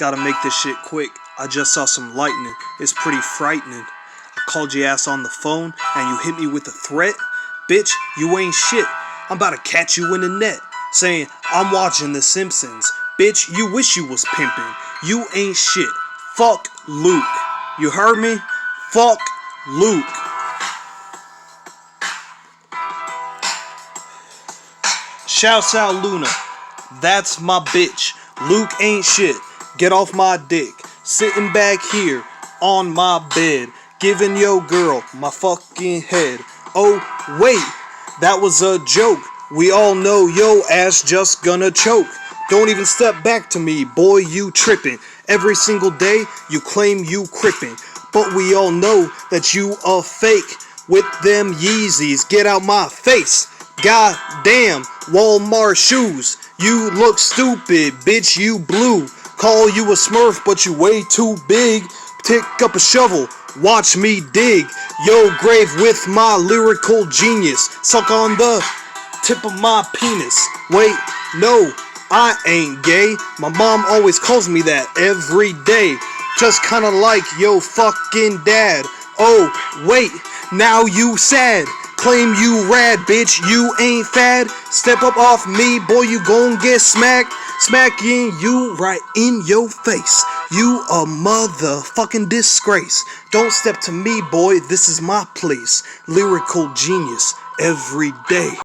Gotta make this shit quick. I just saw some lightning. It's pretty frightening. I called your ass on the phone and you hit me with a threat? Bitch, you ain't shit. I'm about to catch you in the net. Saying, I'm watching The Simpsons. Bitch, you wish you was pimping. You ain't shit. Fuck Luke. You heard me? Fuck Luke. Shouts out Luna. That's my bitch. Luke ain't shit. Get off my dick. Sitting back here on my bed, giving yo girl my fucking head. Oh wait, that was a joke. We all know yo ass just gonna choke. Don't even step back to me, boy, you tripping. Every single day you claim you crippin', but we all know that you a fake with them Yeezys. Get out my face. God damn, Walmart shoes. You look stupid, bitch, you blue. Call you a smurf, but you way too big. Pick up a shovel, watch me dig yo grave with my lyrical genius. Suck on the tip of my penis. Wait, no, I ain't gay. My mom always calls me that every day. Just kinda like yo fucking dad. Oh, wait, now you sad. Claim you rad, bitch, you ain't fad. Step up off me, boy, you gon' get smacked. Smacking you right in your face. You a motherfucking disgrace. Don't step to me, boy, this is my place. Lyrical genius every day.